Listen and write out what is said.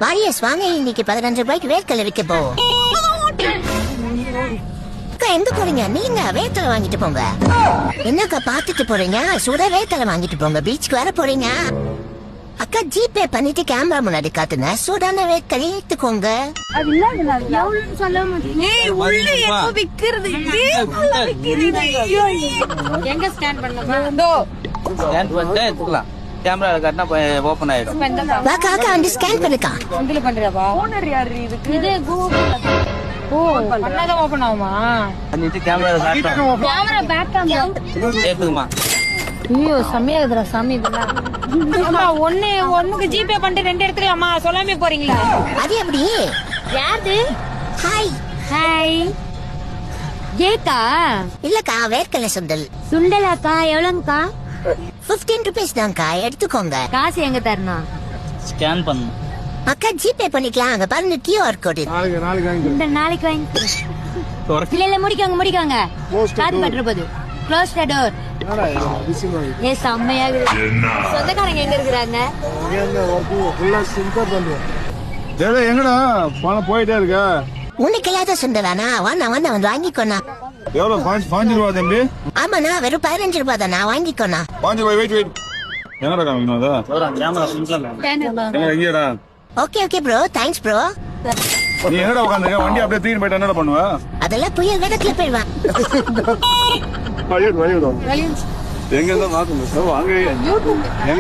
Warriors வாங்க, இன்னைக்கு 15 ரூபாய்க்கு வேர்க்கடலை விற்க போவோம். அக்கா எங்க போறீங்க? நீங்க வேர்க்கடலை வாங்கிட்டு போங்க. என்னக்கா பாத்துட்டு போறீங்க? சுட வேர்க்கடலை வாங்கிட்டு போங்க. பீச்சுக்கு வர போறீங்க. அக்கா ஜிபே பண்ணிட்டு கேமரா முன்னாடி காட்டுங்க. சூடான வேர்க்கடலை எடுத்துக்கோங்க. அது இல்ல எவ்வளவுன்னு சொல்ல மாட்டீங்க. உள்ள எப்ப விக்கிறது? எங்க ஸ்கேன் பண்ணலாம்? ஸ்கேன் பண்ணிட்டு எடுத்துக்கலாம். கேமரா காட்டினா ஓபன் ஆயிடும். வாக்கா அக்கா வந்து ஸ்கேன் பண்ணுக்கா. இதுல பண்றியாப்பா? ஓனர் யாரு இதுக்கு? இது கூகுள். ஓ பண்ணாதான் ஓபன் ஆகுமா? பண்ணிட்டு கேமரா காட்டணும். கேமரா பேக் கேமரா எடுத்துக்குமா. ஐயோ செம்மையா இருக்குடா சாமி இதெல்லாம். அம்மா ஒண்ணுக்கு ஜிபே பண்ணிட்டு 2 எடுத்துக்கலாமா? சொல்லாமே போறீங்களா? அது எப்படி? யாரு? ஹாய். ஹாய். ஏக்கா இல்லக்கா வேர்க்கடலை சுண்டல். சுண்டலாக்கா எவ்வளவுக்கா? 15 ரூபீஸ் தான்க்கா, எடுத்துக்கோங்க. காசு எங்க தரணும்? ஸ்கேன் பண்ணு. அக்கா ஜிபே பண்ணிக்கலாம். அங்க பாருங்க QR கோடு. இந்த நாளைக்கு வாங்கி இல்ல முடிக்காங்க காத்து பண்ற போது க்ளோஸ் த டோர். ஏ செம்மையா இருக்கு. சொந்தக்காரங்க எங்க இருக்கிறாங்க? எங்கடா பணம் போயிட்டே இருக்க? உனக்கு இல்லாத சுண்டலானா? வாண்ணா வந்து வாங்கிக்கோண்ணா. எவ்வளவு? 5 ரூபா தம்பி. ஆமாண்ணா, வெறும் 15 ரூபாய் தானா, வாங்கிக்கோண்ணா. 5 ரூபாய். வெயிட் என்னடா காமிக்கணும் அதா? கேமரா சிம்பிளா. எங்கடா? Okay bro, thanks bro. நீ என்னடா உட்காந்துருக்க? வண்டி அப்படியே தூக்கிட்டு போயிட்டு என்னடா பண்ணுவ? அதெல்லாம் புயல் வேடத்துல போயிடுவான். எங்க இருந்தா மாத்தணும் வாங்க.